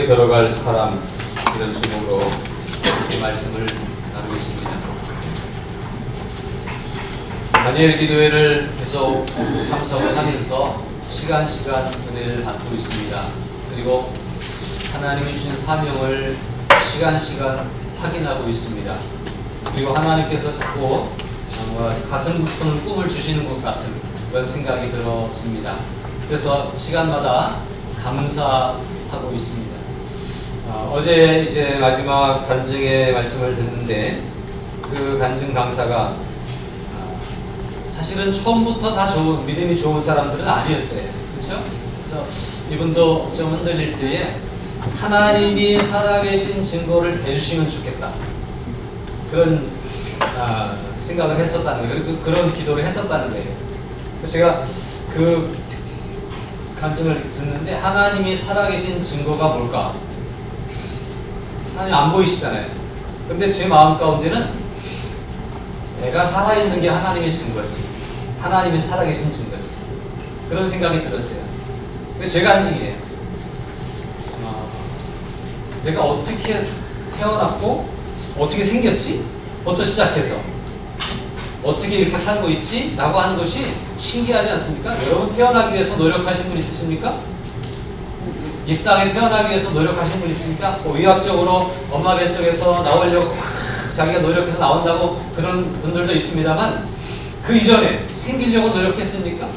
천국에 들어갈 사람, 이런 제목으로 이 말씀을 나누겠습니다. 다니엘 기도회를 계속 참석을 하면서 시간 은혜를 받고 있습니다. 그리고 하나님이 주신 사명을 시간 확인하고 있습니다. 그리고 하나님께서 자꾸 가슴 깊은 꿈을 주시는 것 같은 그런 생각이 들어집니다. 그래서 시간마다 감사하고 있습니다. 어제 이제 마지막 간증의 말씀을 듣는데 그 간증 강사가 사실은 처음부터 다 믿음이 좋은 사람들은 아니었어요. 그렇죠? 그래서 이분도 좀 흔들릴 때에 하나님이 살아계신 증거를 해주시면 좋겠다. 그런 생각을 했었다는 거예요. 그런 기도를 했었다는 거예요. 그래서 제가 그 간증을 듣는데 하나님이 살아계신 증거가 뭘까? 하나님 안 보이시잖아요. 근데 제 마음 가운데는 내가 살아있는 게 하나님의 증거지. 하나님이 살아계신 증거지. 그런 생각이 들었어요. 그게 제 간증이에요. 내가 어떻게 태어났고 어떻게 생겼지? 어떻게 시작해서 어떻게 이렇게 살고 있지? 라고 하는 것이 신기하지 않습니까? 여러분 태어나기 위해서 노력하신 분 있으십니까? 이 땅에 태어나기 위해서 노력하신 분 있습니까? 의학적으로 엄마 뱃속에서 나오려고 자기가 노력해서 나온다고 그런 분들도 있습니다만 그 이전에 생기려고 노력했습니까?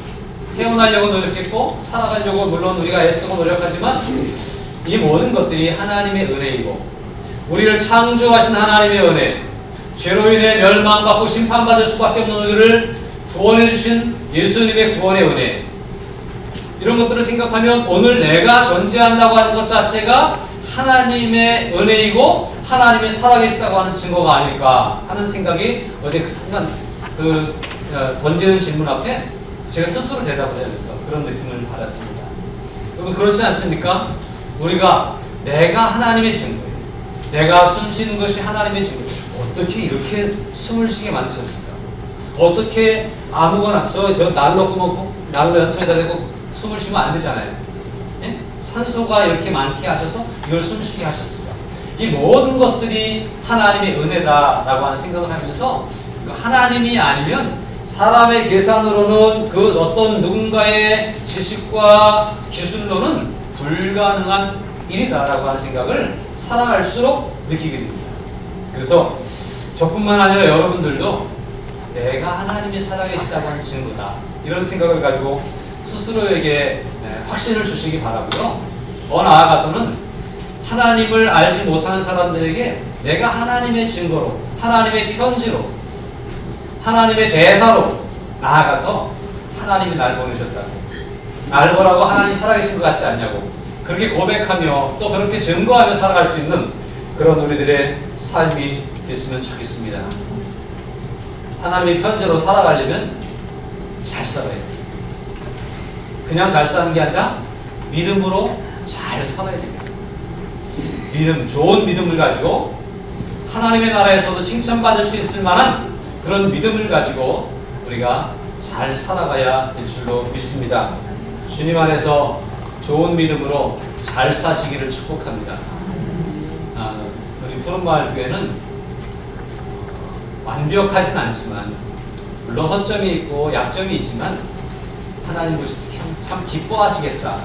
태어나려고 노력했고 살아가려고 물론 우리가 애쓰고 노력하지만 이 모든 것들이 하나님의 은혜이고 우리를 창조하신 하나님의 은혜, 죄로 인해 멸망받고 심판받을 수밖에 없는 우리를 구원해 주신 예수님의 구원의 은혜, 이런 것들을 생각하면 오늘 내가 존재한다고 하는 것 자체가 하나님의 은혜이고 하나님이 살아계시다고 하는 증거가 아닐까 하는 생각이 어제 던지는 질문 앞에 제가 스스로 대답을 해야겠어. 그런 느낌을 받았습니다. 여러분 그렇지 않습니까? 우리가 내가 하나님의 증거예요. 내가 숨 쉬는 것이 하나님의 증거예요. 어떻게 이렇게 숨을 쉬게 만드셨을까? 어떻게 아무거나 저 난로 끄고 난로 연통에다 대고 숨을 쉬면 안 되잖아요. 예? 산소가 이렇게 많게 하셔서 이걸 숨 쉬게 하셨을까? 이 모든 것들이 하나님의 은혜다라고 하는 생각을 하면서 하나님이 아니면 사람의 계산으로는 그 어떤 누군가의 지식과 기술로는 불가능한 일이다라고 하는 생각을 살아갈수록 느끼게 됩니다. 그래서 저뿐만 아니라 여러분들도 내가 하나님이 살아계시다고 하는 증거다, 이런 생각을 가지고 스스로에게 확신을 주시기 바라고요. 더 나아가서는 하나님을 알지 못하는 사람들에게 내가 하나님의 증거로, 하나님의 편지로, 하나님의 대사로 나아가서 하나님이 날 보내셨다고, 날 보라고 하나님 살아계신 것 같지 않냐고 그렇게 고백하며 또 그렇게 증거하며 살아갈 수 있는 그런 우리들의 삶이 됐으면 좋겠습니다. 하나님의 편지로 살아가려면 잘 살아야 돼요. 그냥 잘 사는 게 아니라 믿음으로 잘 살아야 됩니다. 믿음, 좋은 믿음을 가지고 하나님의 나라에서도 칭찬받을 수 있을 만한 그런 믿음을 가지고 우리가 잘 살아가야 될 줄로 믿습니다. 주님 안에서 좋은 믿음으로 잘 사시기를 축복합니다. 우리 푸른마을교회는 완벽하진 않지만 물론 허점이 있고 약점이 있지만 하나님 보실 때 참 기뻐하시겠다,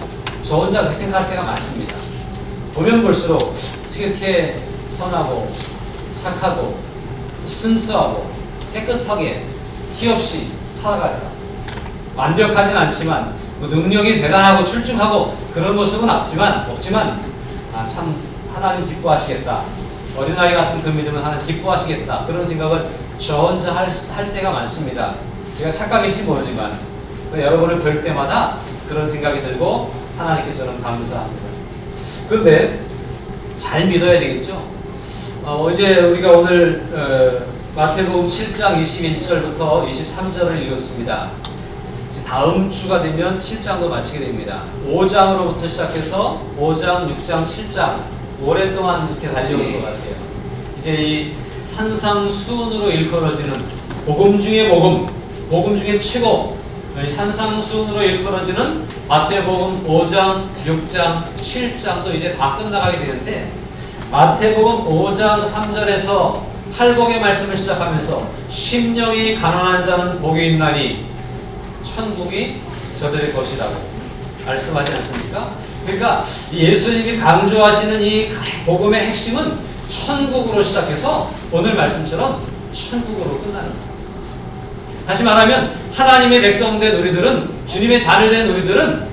저 혼자 그렇게 생각할 때가 많습니다. 보면 볼수록 어떻게 이렇게 선하고 착하고 순수하고 깨끗하게 티 없이 살아갈까. 완벽하진 않지만 능력이 대단하고 출중하고 그런 모습은 없지만 참 하나님 기뻐하시겠다, 어린아이 같은 그 믿음은 하나님 기뻐하시겠다, 그런 생각을 저 혼자 할 때가 많습니다. 제가 착각일지 모르지만 여러분을 뵐 때마다 그런 생각이 들고 하나님께 저는 감사합니다. 그런데 잘 믿어야 되겠죠. 어제 우리가 오늘 마태복음 7장 21절부터 23절을 읽었습니다. 다음 주가 되면 7장도 마치게 됩니다. 5장으로부터 시작해서 5장, 6장, 7장 오랫동안 이렇게 달려온 것 같아요. 이제 이 산상수훈으로 일컬어지는 복음 중에 복음, 복음 중에 최고, 산상수훈으로 일컬어지는 마태복음 5장, 6장, 7장도 이제 다 끝나가게 되는데 마태복음 5장 3절에서 팔복의 말씀을 시작하면서 심령이 가난한 자는 복이 있나니 천국이 저들의 것이라고 말씀하지 않습니까? 그러니까 예수님이 강조하시는 이 복음의 핵심은 천국으로 시작해서 오늘 말씀처럼 천국으로 끝나는 거예요. 다시 말하면 하나님의 백성된 우리들은, 주님의 자녀된 우리들은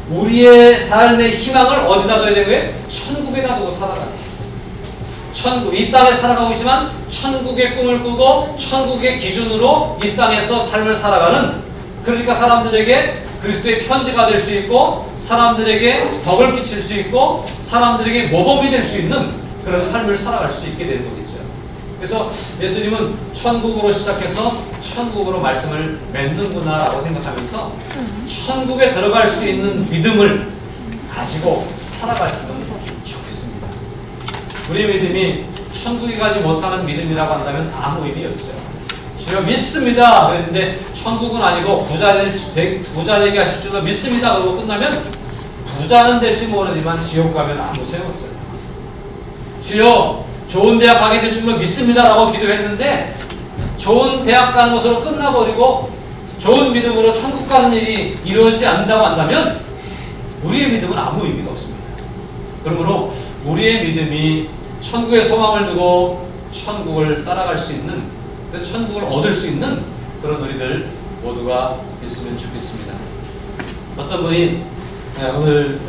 우리의 삶의 희망을 어디다 둬야 되는 거예요? 천국에다 두고 살아가는 거예요. 천국, 이 땅에 살아가고 있지만 천국의 꿈을 꾸고 천국의 기준으로 이 땅에서 삶을 살아가는, 그러니까 사람들에게 그리스도의 편지가 될 수 있고 사람들에게 덕을 끼칠 수 있고 사람들에게 모범이 될 수 있는 그런 삶을 살아갈 수 있게 되는 거겠죠. 그래서 예수님은 천국으로 시작해서 천국으로 말씀을 맺는구나 라고 생각하면서 천국에 들어갈 수 있는 믿음을 가지고 살아가시면 좋겠습니다. 우리의 믿음이 천국에 가지 못하는 믿음이라고 한다면 아무 의미 없죠. 주여 믿습니다 그랬는데 천국은 아니고 부자 되게 하실 줄로 믿습니다 그러고 끝나면 부자는 될지 모르지만 지옥 가면 아무 소용없어요. 주여 좋은 대학 가게 될 줄로 믿습니다 라고 기도했는데 좋은 대학 가는 것으로 끝나버리고 좋은 믿음으로 천국 가는 일이 이루어지지 않는다고 한다면 우리의 믿음은 아무 의미가 없습니다. 그러므로 우리의 믿음이 천국의 소망을 두고 천국을 따라갈 수 있는, 그래서 천국을 얻을 수 있는 그런 우리들 모두가 됐으면 좋겠습니다. 어떤 분이 오늘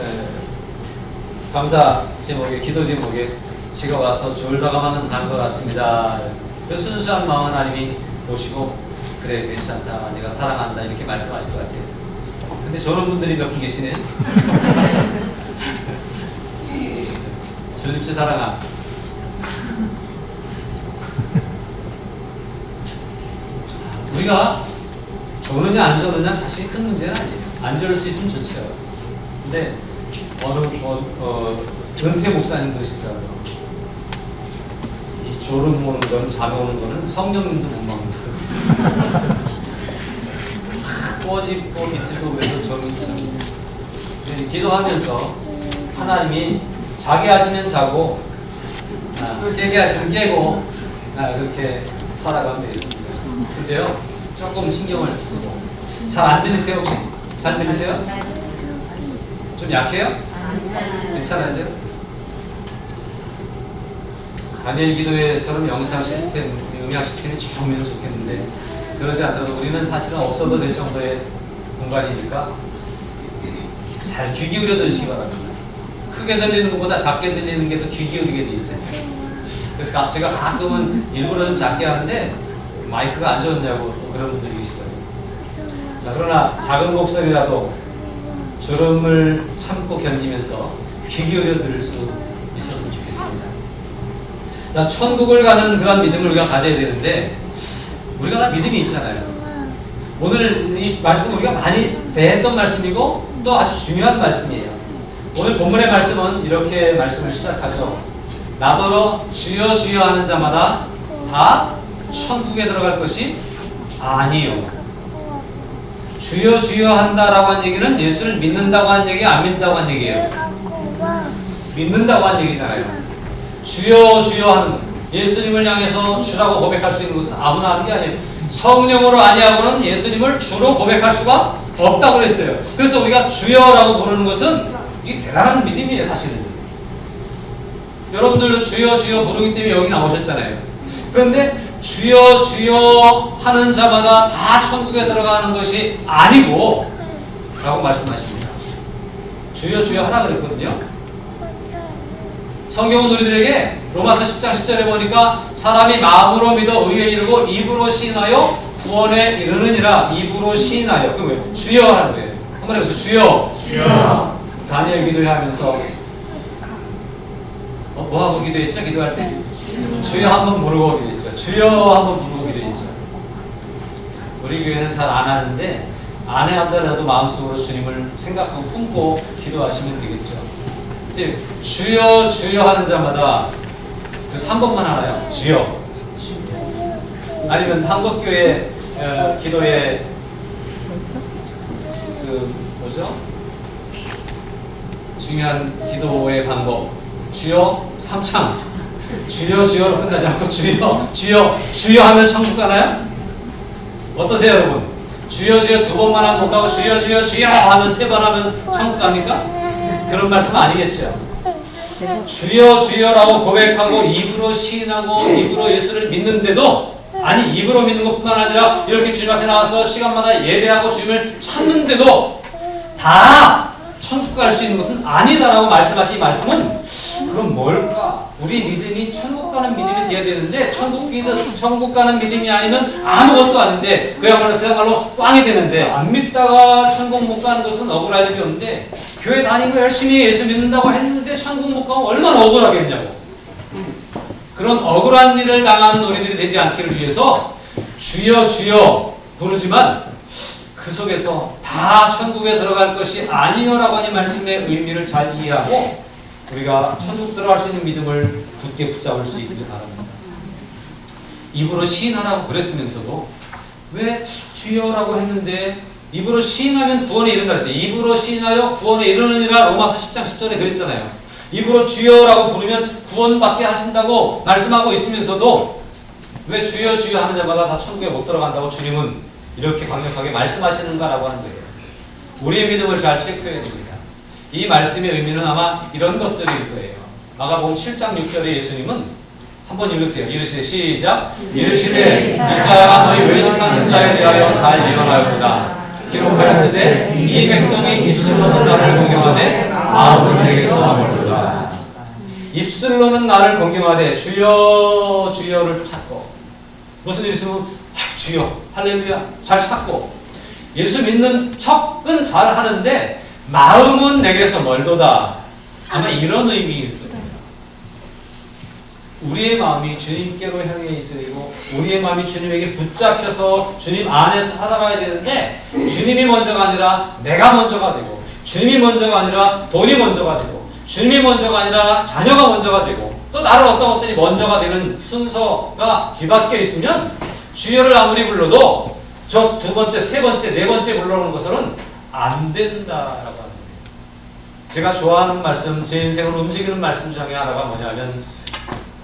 감사 제목에, 기도 제목에 제가 와서 졸다가만 간 것 같습니다. 그 순수한 마음 하나님이 보시고 그래 괜찮다, 내가 사랑한다 이렇게 말씀하실 것 같아요. 근데 저런 분들이 몇 분 계시네. 전립체 사랑아. 우리가 조느냐 안 조느냐 사실 큰 문제는 아니에요. 안 조를 수 있으면 좋죠. 근데 은퇴 목사님 그러시더라고요. 이 졸음 오는 건, 잠 오는 거는 성령님도 못 막는다. 꼬집고 비틀고 그래서 저는 기도하면서 하나님이 자게 하시면 자고 깨게 하시면 깨고 그렇게 살아가면 되겠습니다. 근데요 조금 신경을 쓰고. 잘 안 들리세요 혹시? 잘 들리세요? 좀 약해요? 괜찮아요? 다니엘 기도회처럼 영상 시스템, 음향 시스템이 좋으면 좋겠는데 그러지 않더라도 우리는 사실은 없어도 될 정도의 공간이니까 잘 귀 기울여 들으시기 바랍니다. 크게 들리는 것보다 작게 들리는 게 더 귀 기울이게 돼 있어요. 그래서 제가 가끔은 일부러 좀 작게 하는데 마이크가 안 좋냐고 또 그런 분들이 계시더라고요. 자, 그러나 작은 목소리라도 졸음을 참고 견디면서 귀 기울여 들을 수 있었으면 좋겠습니다. 자, 천국을 가는 그런 믿음을 우리가 가져야 되는데 우리가 다 믿음이 있잖아요. 오늘 이 말씀 우리가 많이 대했던 말씀이고 또 아주 중요한 말씀이에요. 오늘 본문의 말씀은 이렇게 말씀을 시작하죠. 나더러 주여 주여 하는 자마다 다 천국에 들어갈 것이 아니요. 주여 주여 한다라고 한 얘기는 예수를 믿는다고 한 얘기, 안 믿는다고 한 얘기예요. 믿는다고 한 얘기잖아요. 주여 주여 하는, 예수님을 향해서 주라고 고백할 수 있는 것은 아무나 하는 게 아니에요. 성령으로 아니하고는 예수님을 주로 고백할 수가 없다고 그랬어요. 그래서 우리가 주여라고 부르는 것은 이게 대단한 믿음이에요, 사실은. 여러분들도 주여 주여 부르기 때문에 여기 나오셨잖아요. 그런데 주여 주여 하는 자마다 다 천국에 들어가는 것이 아니고 라고 말씀하십니다. 주여 주여 하라 그랬거든요. 성경은 우리들에게 로마서 10장 10절에 보니까 사람이 마음으로 믿어 의에 이르고 입으로 시인하여 구원에 이르느니라. 입으로 시인하여. 그 왜? 주여 하는 거예요. 한번 해보세요. 주여. 주여. 다니엘 기도하면서 뭐하고 기도했죠? 기도할 때? 주여 한번 부르고 기도했죠. 주여 한번 부르고 기도했죠. 우리 교회는 잘 안 하는데 안 해한다라도 마음속으로 주님을 생각하고 품고 기도하시면 되겠죠. 근데 주여 주여 하는 자마다 그래서 한 번만 하나요. 주여. 아니면 한국교회 기도에 뭐죠? 중요한 기도의 방법. 주여 삼창. 주여 주여로 끝나지 않고 주여 주여 주여 하면 천국 가나요? 어떠세요 여러분? 주여 주여 두 번만 하면 못 가고 주여 주여 주여 하면 세 번 하면 천국 갑니까? 그런 말씀 아니겠죠? 주여 주여라고 고백하고 입으로 시인하고 입으로 예수를 믿는데도, 아니 입으로 믿는 것뿐만 아니라 이렇게 주님 앞에 나와서 시간마다 예배하고 주님을 찾는데도 다 천국 갈 수 있는 것은 아니다라고 말씀하신 이 말씀은 그럼 뭘까? 우리 믿음이 천국 가는 믿음이 되어야 되는데 천국 가는 믿음이 아니면 아무것도 아닌데 그야말로 꽝이 되는데, 안 믿다가 천국 못 가는 것은 억울할 일이 없는데 교회 다니고 열심히 예수 믿는다고 했는데 천국 못 가면 얼마나 억울하겠냐고. 그런 억울한 일을 당하는 우리들이 되지 않기를 위해서 주여 주여 부르지만 그 속에서 다 천국에 들어갈 것이 아니요라고 하는 말씀의 의미를 잘 이해하고 우리가 천국 들어갈 수 있는 믿음을 굳게 붙잡을 수 있기를 바랍니다. 입으로 시인하라고 그랬으면서도 왜 주여라고 했는데, 입으로 시인하면 구원에 이른다 그랬죠. 입으로 시인하여 구원에 이르느니라 로마서 10장 10절에 그랬잖아요. 입으로 주여라고 부르면 구원받게 하신다고 말씀하고 있으면서도 왜 주여 주여 하는 자마다 다 천국에 못 들어간다고 주님은 이렇게 강력하게 말씀하시는가라고 하는 거예요. 우리의 믿음을 잘 체크해야 됩니다. 이 말씀의 의미는 아마 이런 것들일 거예요. 마가복음 7장 6절에 예수님은 한번 읽으세요. 이르시되 시작. 이르시되 이사야가 너희 외식하는 자에 대하여 잘 예언하였구나. 기록하였으되 이 백성이 입술로는 나를 공경하되 마음은 내게서 멀도다. 입술로는 나를 공경하되 주여 주여를 찾고, 무슨 일 있으면 주여 할렐루야 잘 찾고 예수 믿는 척은 잘 하는데 마음은 내게서 멀도다. 아마 이런 의미일 거예요. 우리의 마음이 주님께로 향해 있으리고 우리의 마음이 주님에게 붙잡혀서 주님 안에서 살아가야 되는데, 주님이 먼저가 아니라 내가 먼저가 되고, 주님이 먼저가 아니라 돈이 먼저가 되고, 주님이 먼저가 아니라 자녀가 먼저가 되고, 또 나를 어떤 것들이 먼저가 되는 순서가 뒤바뀌어 있으면 주여를 아무리 불러도 저 두 번째, 세 번째, 네 번째 불러오는 것은 안 된다라고 하는 거예요. 제가 좋아하는 말씀, 제 인생을 움직이는 말씀 중에 하나가 뭐냐면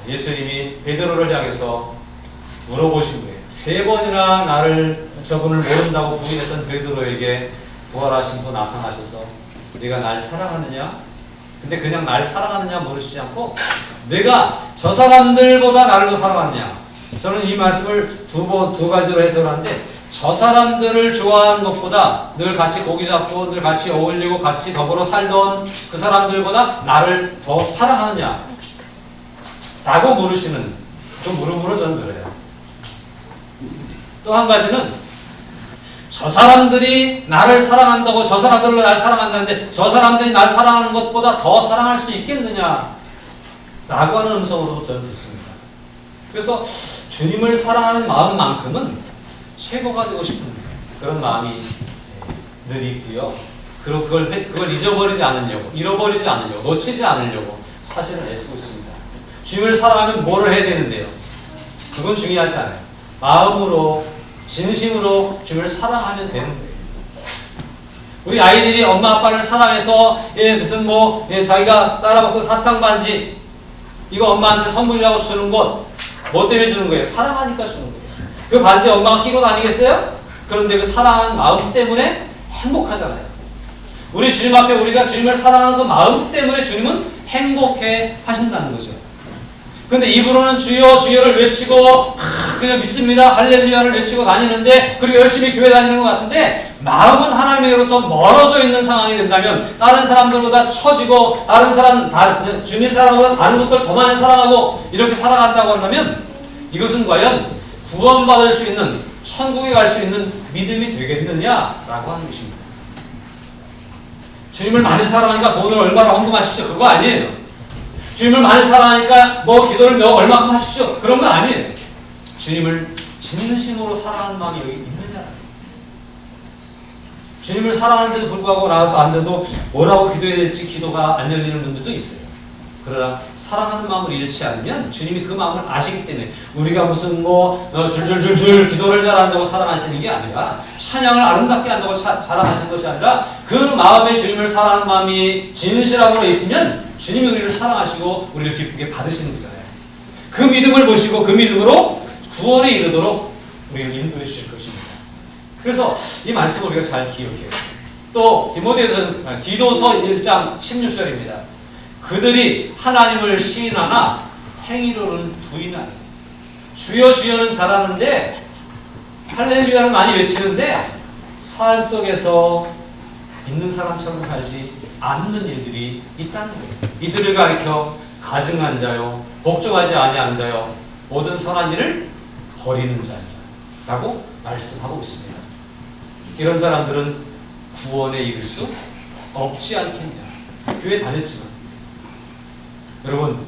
예수님이 베드로를 향해서 물어보신 거예요. 세 번이나 저분을 모른다고 부인했던 베드로에게 부활하신 분 나타나셔서 네가 날 사랑하느냐? 근데 그냥 날 사랑하느냐 물으시지 않고 내가 저 사람들보다 나를 더 사랑하느냐? 저는 이 말씀을 두 가지로 해석하는데, 저 사람들을 좋아하는 것보다 늘 같이 고기 잡고 늘 같이 어울리고 같이 더불어 살던 그 사람들보다 나를 더 사랑하느냐? 라고 물으시는 그 물음으로 저는 들어요. 또 한 가지는 저 사람들이 나를 사랑한다고, 저 사람들로 날 사랑한다는데 저 사람들이 날 사랑하는 것보다 더 사랑할 수 있겠느냐? 라고 하는 음성으로 저는 듣습니다. 그래서 주님을 사랑하는 마음만큼은 최고가 되고 싶은 그런 마음이 늘 있고요. 그걸 잊어버리지 않으려고, 잃어버리지 않으려고, 놓치지 않으려고 사실은 애쓰고 있습니다. 주님을 사랑하면 뭐를 해야 되는데요? 그건 중요하지 않아요. 마음으로, 진심으로 주님을 사랑하면 되는 거예요. 우리 아이들이 엄마 아빠를 사랑해서 자기가 따라먹던 사탕 반지 이거 엄마한테 선물이라고 주는 것 뭐 때문에 주는 거예요? 사랑하니까 주는 거예요. 그 반지 엄마가 끼고 다니겠어요? 그런데 그 사랑하는 마음 때문에 행복하잖아요. 우리 주님 앞에 우리가 주님을 사랑하는 그 마음 때문에 주님은 행복해 하신다는 거죠. 근데 입으로는 주여 주여를 외치고 그냥 믿습니다 할렐루야를 외치고 다니는데, 그리고 열심히 교회 다니는 것 같은데 마음은 하나님에게로부터 멀어져 있는 상황이 된다면, 다른 사람들보다 처지고 주님 사랑보다 다른 것들 더 많이 사랑하고 이렇게 살아간다고 한다면 이것은 과연 구원받을 수 있는, 천국에 갈 수 있는 믿음이 되겠느냐라고 하는 것입니다. 주님을 많이 사랑하니까 돈을 얼마나 헌금하십시오 그거 아니에요. 주님을 많이 사랑하니까 기도를 얼마큼 하십시오 그런 거 아니에요. 주님을 진심으로 사랑하는 마음이 여기 있느냐. 주님을 사랑하는데도 불구하고 나와서 앉아도 뭐라고 기도해야 될지 기도가 안 열리는 분들도 있어요. 그러나 사랑하는 마음을 잃지 않으면 주님이 그 마음을 아시기 때문에 우리가 무슨 줄줄줄줄 기도를 잘한다고 사랑하시는 게 아니라 찬양을 아름답게 한다고 사랑하시는 것이 아니라 그 마음에 주님을 사랑하는 마음이 진실함으로 있으면 주님이 우리를 사랑하시고 우리를 기쁘게 받으시는 거잖아요. 그 믿음을 보시고 그 믿음으로 구원에 이르도록 우리를 인도해 주실 것입니다. 그래서 이 말씀을 우리가 잘 기억해요. 또 디도서 1장 16절입니다. 그들이 하나님을 시인하나 행위로는 부인하니. 주여 주여는 잘하는데 할렐루야는 많이 외치는데 삶 속에서 믿는 사람처럼 살지 않는 일들이 있다는 거예요. 이들을 가리켜 가증한 자요 복종하지 아니하는 자요 모든 선한 일을 버리는 자이다 라고 말씀하고 있습니다. 이런 사람들은 구원에 이를 수 없지 않겠냐. 교회 다녔지만 여러분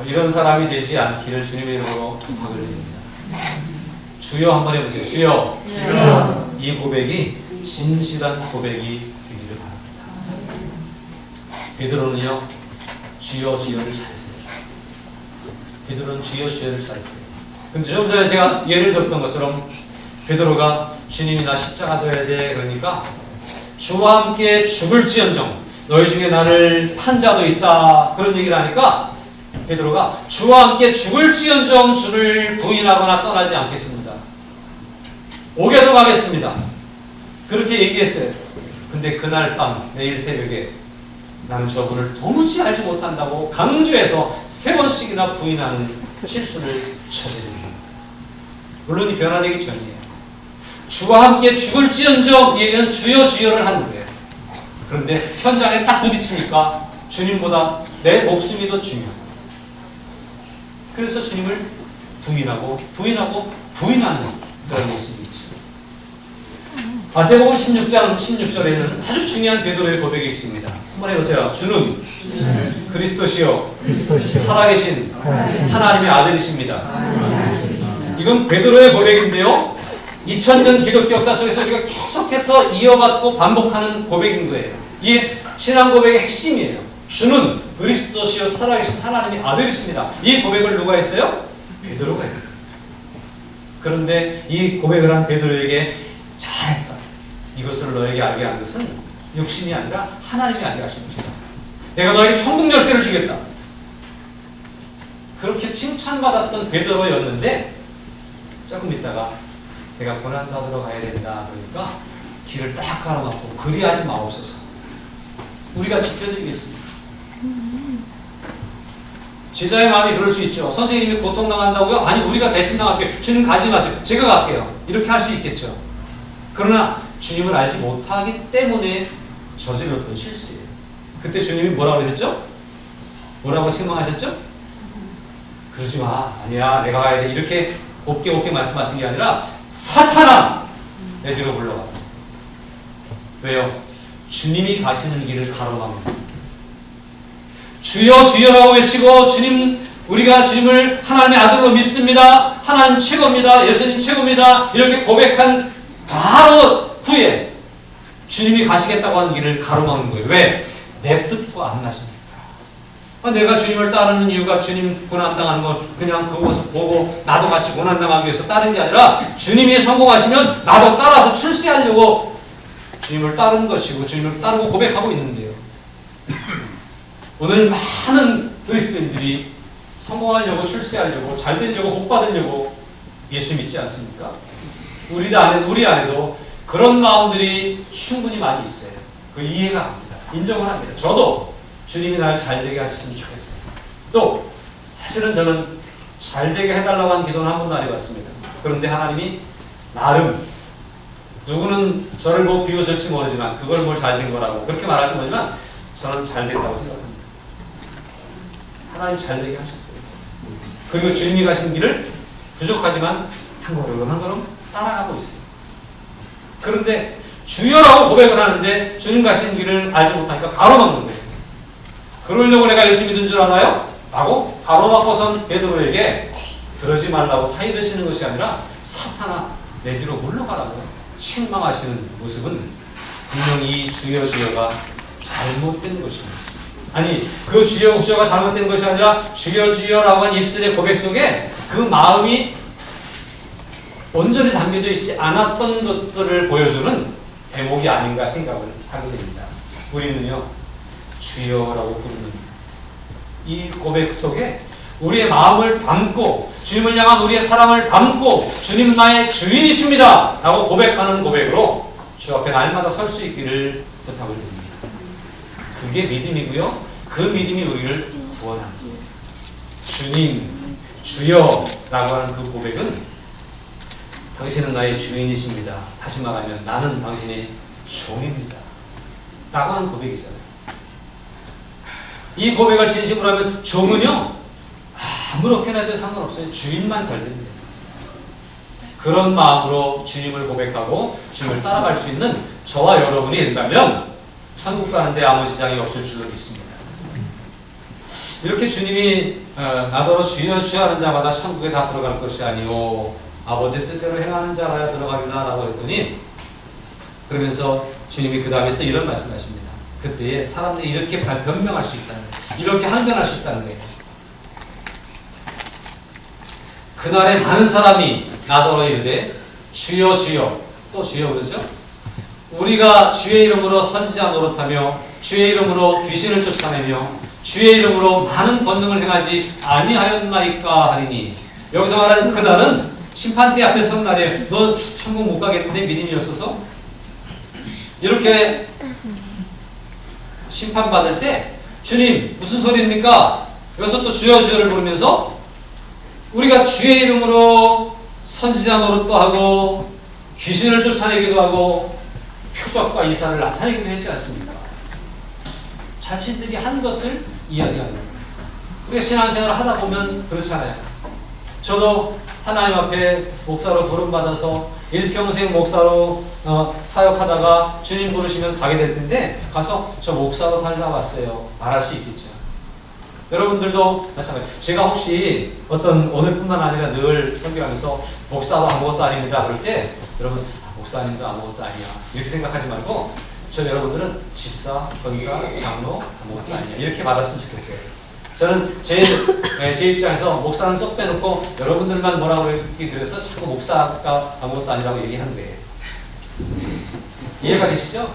이런 사람이 되지 않기를 주님의 이름으로 부탁을 드립니다. 주여 한번 해보세요. 주여. 주여. 이 고백이 진실한 고백이 되기를 바랍니다. 베드로는요 주여 주여를 잘했어요. 베드로는 주여 주여를 잘했어요. 근데 좀 전에 제가 예를 들었던 것처럼 베드로가 주님이 나 십자가 져야 돼 그러니까 주와 함께 죽을지언정 너희 중에 나를 판 자도 있다 그런 얘기를 하니까 베드로가 주와 함께 죽을지언정 주를 부인하거나 떠나지 않겠습니다. 옥에도 가겠습니다. 그렇게 얘기했어요. 근데 그날 밤 내일 새벽에 나는 저분을 도무지 알지 못한다고 강조해서 3번씩이나 부인하는 실수를 저지릅니다. 물론 이 변화되기 전이에요. 주와 함께 죽을지언정 이 얘기는 주여 주여를 하는 거예요. 그런데 현장에 딱 부딪히니까 주님보다 내 목숨이 더 중요하다. 그래서 주님을 부인하는 그런 모습이 있죠. 마태복음 16장 16절에는 아주 중요한 베드로의 고백이 있습니다. 한번 해보세요. 주는 그리스도시요 살아계신 하나님의 아들이십니다. 이건 베드로의 고백인데요. 2000년 기독교 역사 속에서 우리가 계속해서 이어받고 반복하는 고백인 거예요. 이게 신앙 고백의 핵심이에요. 주는 그리스도시요 살아계신 하나님의 아들이십니다. 이 고백을 누가 했어요? 베드로가 했어요. 그런데 이 고백을 한 베드로에게 잘했다. 이것을 너에게 알게 한 것은 육신이 아니라 하나님이 알게 하신 것이다. 내가 너에게 천국 열쇠를 주겠다. 그렇게 칭찬받았던 베드로였는데 조금 있다가 내가 고난받으러 가야 된다 그러니까 길을 딱 가로막고 그리하지 마옵소서. 우리가 지켜드리겠습니다. 제자의 마음이 그럴 수 있죠. 선생님이 고통당한다고요? 아니 우리가 대신 당할게요. 주님 가지 마세요. 제가 갈게요. 이렇게 할 수 있겠죠. 그러나 주님을 알지 못하기 때문에 저질렀던 실수예요. 그때 주님이 뭐라고 하셨죠? 뭐라고 실망하셨죠? 그러지 마. 아니야 내가 가야 돼. 이렇게 곱게 말씀하신 게 아니라 사탄아 내 뒤로 물러가. 왜요? 주님이 가시는 길을 가로막는 주여 주여라고 외치고 우리가 주님을 하나님의 아들로 믿습니다. 하나님 최고입니다. 예수님 최고입니다. 이렇게 고백한 바로 후에 주님이 가시겠다고 하는 길을 가로막는 거예요. 왜? 내 뜻과 안 맞습니까? 내가 주님을 따르는 이유가 주님 고난당하는 걸 그냥 그 모습 보고 나도 같이 고난당하기 위해서 따르는 게 아니라 주님이 성공하시면 나도 따라서 출세하려고 주님을 따르는 것이고 주님을 따르고 고백하고 있는데요. 오늘 많은 그리스도인들이 성공하려고 출세하려고 잘되려고 복받으려고 예수 믿지 않습니까? 우리 안에도 그런 마음들이 충분히 많이 있어요. 그 이해가 합니다. 인정을 합니다. 저도 주님이 날 잘되게 하셨으면 좋겠어요. 또 사실은 저는 잘되게 해달라고 한 기도는 한 번도 안 해봤습니다. 그런데 하나님이 나름 누구는 저를 뭐 비웃을지 모르지만 그걸 뭘 잘된 거라고 그렇게 말할지 모르지만 저는 잘됐다고 생각합니다. 하나님 잘되게 하셨어요. 그리고 주님이 가신 길을 부족하지만 한 걸음 따라가고 있어요. 그런데 주여라고 고백을 하는데 주님 가신 길을 알지 못하니까 가로막는 거예요. 그러려고 내가 예수 믿은 줄 알아요? 라고 가로막고선 베드로에게 그러지 말라고 타이르시는 것이 아니라 사탄아 내 뒤로 물러가라고 책망하시는 모습은 분명히 이 주여 주여가 잘못된 것입니다. 아니 그 주여 주여가 잘못된 것이 아니라 주여 주여라고 한 입술의 고백 속에 그 마음이 온전히 담겨져 있지 않았던 것들을 보여주는 대목이 아닌가 생각을 하게 됩니다. 우리는요 주여라고 부르는 이 고백 속에 우리의 마음을 담고 주님을 향한 우리의 사랑을 담고 주님은 나의 주인이십니다 라고 고백하는 고백으로 주 앞에 날마다 설 수 있기를 부탁을 드립니다. 그게 믿음이고요. 그 믿음이 우리를 구원합니다. 주님, 주여 라고 하는 그 고백은 당신은 나의 주인이십니다. 다시 말하면 나는 당신의 종입니다. 라고 하는 고백이잖아요. 이 고백을 진심으로 하면 종은요 아무렇게나 해도 상관없어요. 주인만 잘 됩니다. 그런 마음으로 주님을 고백하고 주님을 따라갈 수 있는 저와 여러분이 된다면 천국 가는데 아무 지장이 없을 줄로 믿습니다. 이렇게 주님이 나더러 주여 주여 하는 자마다 천국에 다 들어갈 것이 아니오 아버지 뜻대로 행하는 자라야 들어가리라 라고 했더니 그러면서 주님이 그 다음에 또 이런 말씀하십니다. 그때에 사람들이 이렇게 변명할 수 있다는 거예요. 이렇게 항변할 수 있다는 거예요. 그날에 많은 사람이 나더러 이르되 주여 주여 또 주여 그러죠. 우리가 주의 이름으로 선지자 노릇하며 주의 이름으로 귀신을 쫓아내며 주의 이름으로 많은 권능을 행하지 아니하였나이까 하리니 여기서 말하는 그날은 심판대 앞에 선 날에 너 천국 못 가겠는데 믿음이 없어서 이렇게 심판받을 때 주님 무슨 소리입니까? 여기서 또 주여 주여를 부르면서 우리가 주의 이름으로 선지자 노릇도 하고 귀신을 쫓아내기도 하고 표적과 이사를 나타내기도 했지 않습니까? 자신들이 한 것을 이야기하는 거예요. 우리가 신앙생활을 하다 보면 그렇잖아요. 저도 하나님 앞에 목사로 도름받아서 일평생 목사로 사역하다가 주님 부르시면 가게 될 텐데 가서 저 목사로 살다 왔어요. 말할 수 있겠죠. 여러분들도 마찬가지. 제가 혹시 어떤 오늘뿐만 아니라 늘 설교하면서 목사도 아무것도 아닙니다 그럴 때 여러분 목사님도 아무것도 아니야 이렇게 생각하지 말고 저 여러분들은 집사, 권사, 장로 아무것도 아니야 이렇게 받았으면 좋겠어요. 저는 제 입장에서 목사는 쏙 빼놓고 여러분들만 뭐라고 그래서 자꾸 목사가 아무것도 아니라고 얘기하는 거예요. 이해가 되시죠?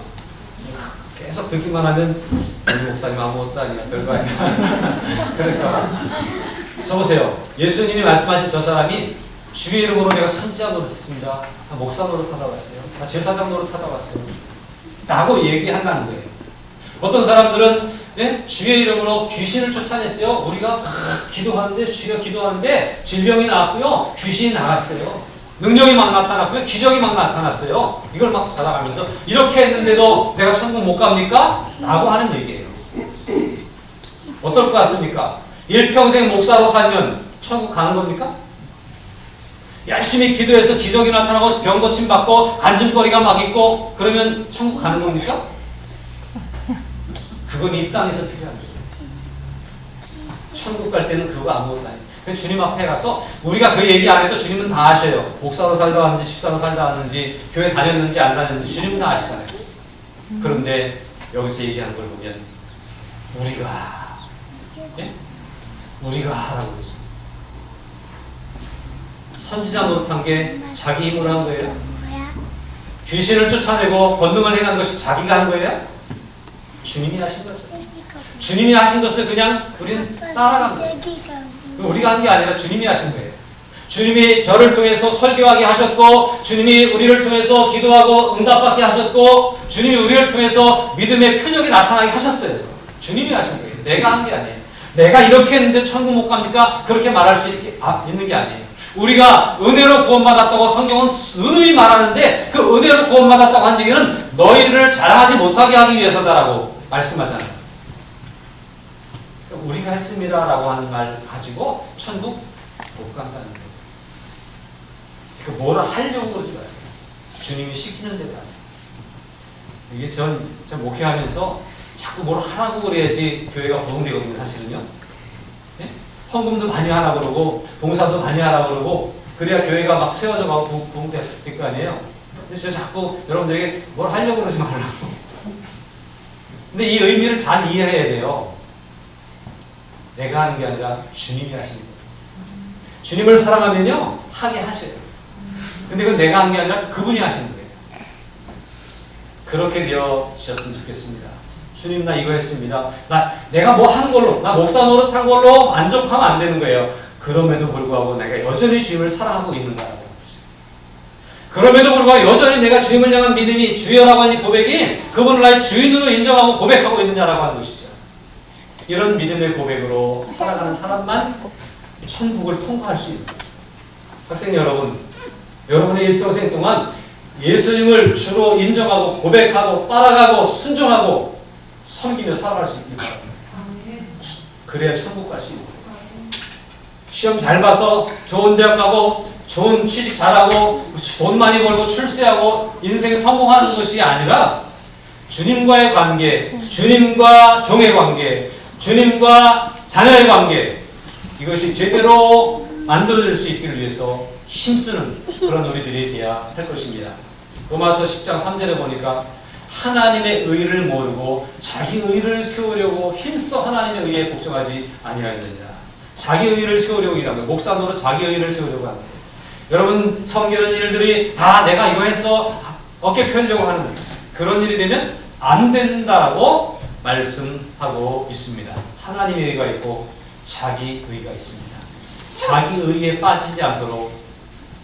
계속 듣기만 하면 우리 목사님 아무것도 아니야 별거 아니야. 그러니까 저 보세요. 예수님이 말씀하신 저 사람이 주의 이름으로 내가 선지자 노릇했습니다. 목사 노릇하다 왔어요. 제사장 노릇하다 왔어요. 라고 얘기한다는 거예요. 어떤 사람들은 주의 이름으로 귀신을 쫓아냈어요. 우리가 기도하는데 주여 기도하는데 질병이 나왔고요. 귀신이 나갔어요. 능력이 막 나타났고요. 기적이 막 나타났어요. 이걸 막 자랑하면서 이렇게 했는데도 내가 천국 못 갑니까? 라고 하는 얘기예요. 어떨 것 같습니까? 일평생 목사로 살면 천국 가는 겁니까? 열심히 기도해서 기적이 나타나고 병 고침 받고 간증거리가 막 있고 그러면 천국 가는 겁니까? 그건 이 땅에서 필요한 거예요. 천국 갈 때는 그거 아무것도 아니에요. 주님 앞에 가서 우리가 그 얘기 안 해도 주님은 다 아셔요. 목사로 살다 왔는지 집사로 살다 왔는지 교회 다녔는지 안 다녔는지 주님은 다 아시잖아요. 그런데 여기서 얘기하는 걸 보면 우리가 하라고 그러죠. 선지자 노릇한 게 자기 힘으로 한 거예요? 귀신을 쫓아내고 권능을 행한 것이 자기가 한 거예요? 주님이 하신 거죠. 주님이 하신 것을 그냥 우리는 따라간 거예요. 우리가 한 게 아니라 주님이 하신 거예요. 주님이 저를 통해서 설교하게 하셨고 주님이 우리를 통해서 기도하고 응답받게 하셨고 주님이 우리를 통해서 믿음의 표적이 나타나게 하셨어요. 주님이 하신 거예요. 내가 한 게 아니에요. 내가 이렇게 했는데 천국 못 갑니까? 그렇게 말할 수 있는 게 아니에요. 우리가 은혜로 구원받았다고 성경은 은은히 말하는데 그 은혜로 구원받았다고 한 얘기는 너희를 자랑하지 못하게 하기 위해서다라고 말씀하잖아요. 우리가 했습니다 라고 하는 말 가지고 천국 못 간다는 거예요. 그러니까 뭐를 하려고 그러지 마세요. 주님이 시키는 대로 하세요. 이게 전 목회하면서 자꾸 뭘 하라고 그래야지 교회가 부흥되거든요. 사실은요. 네? 헌금도 많이 하라고 그러고 봉사도 많이 하라고 그러고 그래야 교회가 막 세워져 가고 부흥될 거 아니에요. 근데 저 자꾸 여러분들에게 뭘 하려고 그러지 말라고. 근데 이 의미를 잘 이해해야 돼요. 내가 하는 게 아니라 주님이 하시는 거예요. 주님을 사랑하면요 하게 하셔요. 근데 그건 내가 한 게 아니라 그분이 하시는 거예요. 그렇게 되어주셨으면 좋겠습니다. 주님 나 이거 했습니다. 내가 뭐 한 걸로, 나 목사 노릇한 걸로 만족하면 안 되는 거예요. 그럼에도 불구하고 내가 여전히 주님을 사랑하고 있는가라고 하는 것이죠. 그럼에도 불구하고 여전히 내가 주님을 향한 믿음이, 주여라고 하는 고백이 그분을 나의 주인으로 인정하고 고백하고 있느냐라고 하는 것이죠. 이런 믿음의 고백으로 살아가는 사람만 천국을 통과할 수 있는 거예요. 학생 여러분, 여러분의 일평생 동안 예수님을 주로 인정하고 고백하고 따라가고 순종하고 섬기며 살아갈 수 있길 바랍니다. 그래야 천국 갈 수 있는 거예요. 시험 잘 봐서 좋은 대학 가고 좋은 취직 잘하고 돈 많이 벌고 출세하고 인생 성공하는 것이 아니라 주님과의 관계, 주님과 종의 관계, 주님과 자녀의 관계, 이것이 제대로 만들어질 수 있기를 위해서 힘쓰는 그런 우리들이 되어야 할 것입니다. 로마서 10장 3절에 보니까 하나님의 의를 모르고 자기 의를 세우려고 힘써 하나님의 의에 복종하지 아니하였느니라. 자기 의를 세우려고 일하는 거예요. 목사 노릇 자기 의를 세우려고 하는 거예요. 여러분 섬기는 일들이 내가 이거 했어 어깨 펴려고 하는 거예요. 그런 일이 되면 안 된다라고 말씀하고 있습니다. 하나님의 의가 있고 자기 의가 있습니다. 자기 의에 빠지지 않도록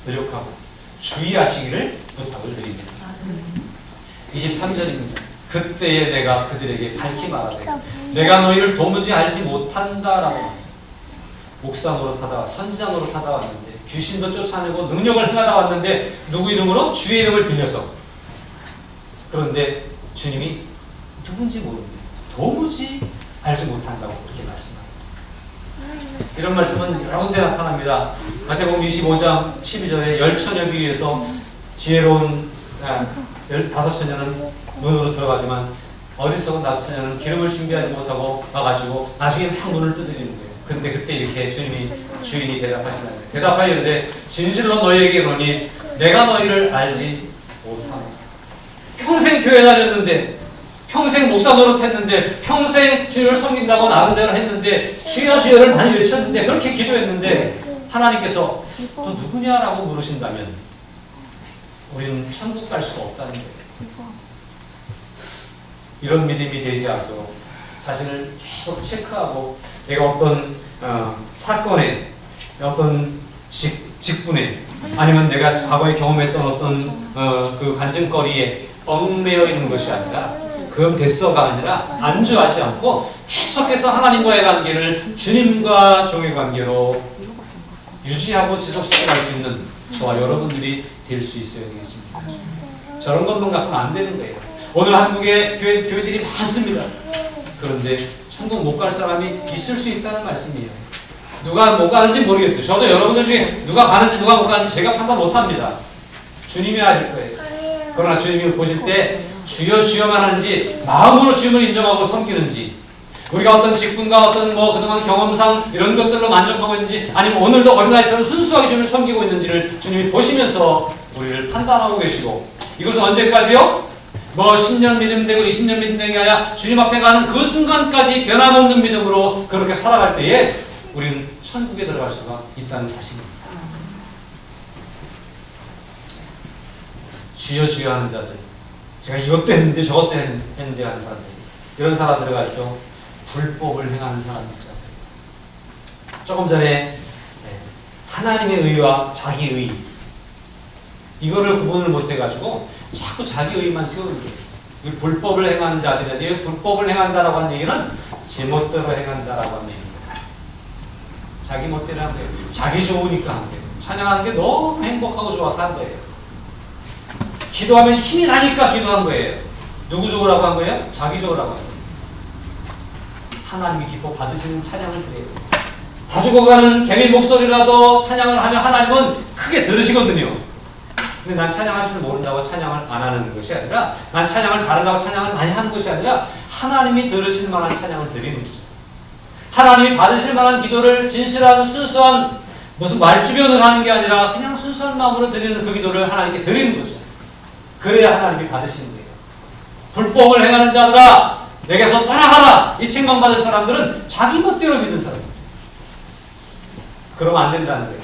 노력하고 주의하시기를 부탁을 드립니다. 23절입니다. 그때에 내가 그들에게 밝히 말하되 내가 너희를 도무지 알지 못한다라고. 목사 노릇하다가 선지자 노릇하다 왔는데 귀신도 쫓아내고 능력을 행하다 왔는데 누구 이름으로? 주의 이름을 빌려서. 그런데 주님이 누군지 모릅니다. 도무지 알지 못한다고 그렇게 말씀합니다. 이런 말씀은 여러 군데 나타납니다. 마태복음 25장 12절에 열처녀 비유에서 지혜로운 5처녀는 문으로 들어가지만 어리석은 5처녀는 기름을 준비하지 못하고 와가지고 나중에 막 문을 두드리는 거예요. 근데 그때 이렇게 주님이 주인이 대답하신다. 대답하여 이르되 진실로 너희에게 이르노니 내가 너희를 알지 못하노라. 평생 교회 다녔는데 평생 목사 노릇했는데 평생 주님을 섬긴다고 나름대로 했는데 주여 주여를 많이 외쳤는데 그렇게 기도했는데 하나님께서 너 누구냐라고 물으신다면 우리는 천국 갈 수가 없다는 거예요. 이런 믿음이 되지 않도록 자신을 계속 체크하고 내가 어떤 사건에 어떤 직분에 아니면 내가 과거에 경험했던 어떤 그 간증거리에 얽매여 있는 것이 아니라 그럼 됐어가 아니라 안주하지 않고 계속해서 하나님과의 관계를 주님과 종의 관계로 유지하고 지속시켜갈 수 있는 저와 여러분들이 될 수 있어야 되겠습니다. 저런 것만 갖고는 안 되는 거예요. 오늘 한국에 교회들이 많습니다. 그런데 천국 못 갈 사람이 있을 수 있다는 말씀이에요. 누가 못 가는지 모르겠어요. 저도 여러분들 중에 누가 가는지 누가 못 가는지 제가 판단 못합니다. 주님이 아실 거예요. 그러나 주님이 보실 때 주여 주여만 하는지 마음으로 주님을 인정하고 섬기는지 우리가 어떤 직분과 어떤 그동안 경험상 이런 것들로 만족하고 있는지 아니면 오늘도 어린아이처럼 순수하게 주님을 섬기고 있는지를 주님이 보시면서 우리를 판단하고 계시고 이것은 언제까지요? 10년 믿음 되고 20년 믿음 되는 게 아니라 주님 앞에 가는 그 순간까지 변함없는 믿음으로 그렇게 살아갈 때에 우리는 천국에 들어갈 수가 있다는 사실입니다. 주여 주여 하는 자들, 제가 이것도 했는데 저것도 했는데 하는 사람들, 이런 사람들을 가지고 불법을 행하는 사람입니다. 조금 전에 하나님의 의와 자기 의 이거를 구분을 못해가지고 자꾸 자기 의만 세우는 거예요. 불법을 행하는 자들인데 불법을 행한다라고 하는 얘기는 제멋대로 행한다라고 하는 얘기입니다. 자기 멋대로 한 거예요. 자기 좋으니까 한 거예요. 찬양하는 게 너무 행복하고 좋아서 한 거예요. 기도하면 힘이 나니까 기도한 거예요. 누구 좋으라고 한 거예요? 자기 좋으라고 한 거예요. 하나님이 기뻐 받으시는 찬양을 드려요. 다 죽어가는 개미 목소리라도 찬양을 하면 하나님은 크게 들으시거든요. 근데 난 찬양할 줄 모른다고 찬양을 안 하는 것이 아니라 난 찬양을 잘한다고 찬양을 많이 하는 것이 아니라 하나님이 들으실 만한 찬양을 드리는 것이죠. 하나님이 받으실 만한 기도를 진실한 순수한 무슨 말주변을 하는 게 아니라 그냥 순수한 마음으로 드리는 그 기도를 하나님께 드리는 거죠. 그래야 하나님이 받으시는 거예요. 불법을 행하는 자들아 내게서 떠나가라. 이 책망 받을 사람들은 자기 멋대로 믿는 사람입니다. 그러면 안 된다는 거예요.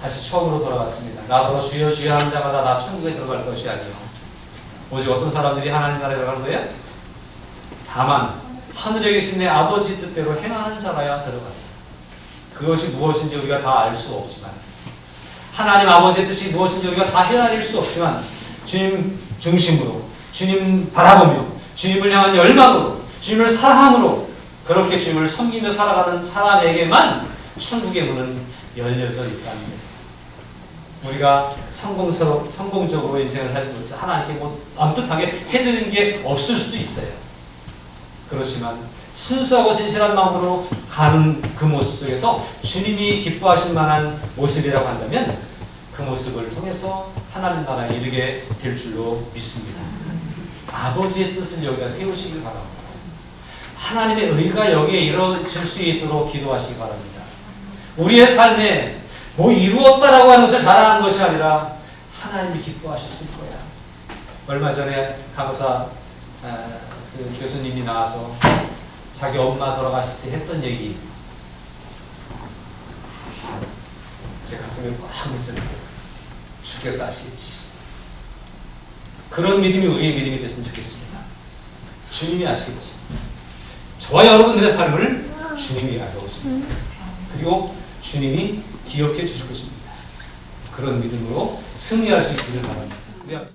다시 처음으로 돌아갔습니다. 나더러 주여 주여 하는 자가 다 천국에 들어갈 것이 아니요 오직 어떤 사람들이 하나님 나라에 들어가는 거예요? 다만 하늘에 계신 내 아버지 뜻대로 행하는 자라야 들어간다. 그것이 무엇인지 우리가 다 알 수 없지만, 하나님 아버지의 뜻이 무엇인지 우리가 다 헤아릴 수 없지만, 주님 중심으로, 주님 바라보며, 주님을 향한 열망으로, 주님을 사랑함으로 그렇게 주님을 섬기며 살아가는 사람에게만 천국의 문은 열려져 있다는 거예요. 우리가 성공적으로 인생을 살면서 하나님께 뭐 번듯하게 해드리는 게 없을 수도 있어요. 그렇지만 순수하고 진실한 마음으로 가는 그 모습 속에서 주님이 기뻐하실 만한 모습이라고 한다면 그 모습을 통해서 하나님 나라에 이르게 될 줄로 믿습니다. 아버지의 뜻을 여기다 세우시길 바랍니다. 하나님의 의가 여기에 이루어질 수 있도록 기도하시기 바랍니다. 우리의 삶에 뭐 이루었다라고 하는 것을 자랑하는 것이 아니라 하나님이 기뻐하셨을 거야. 얼마 전에 간호사 그 교수님이 나와서 자기 엄마 돌아가실 때 했던 얘기, 제 가슴에 꽉 묻혔어요. 주께서 아시겠지. 그런 믿음이 우리의 믿음이 됐으면 좋겠습니다. 주님이 아시겠지. 저와 여러분들의 삶을 주님이 알아오십니다. 그리고 주님이 기억해 주실 것입니다. 그런 믿음으로 승리할 수 있기를 바랍니다.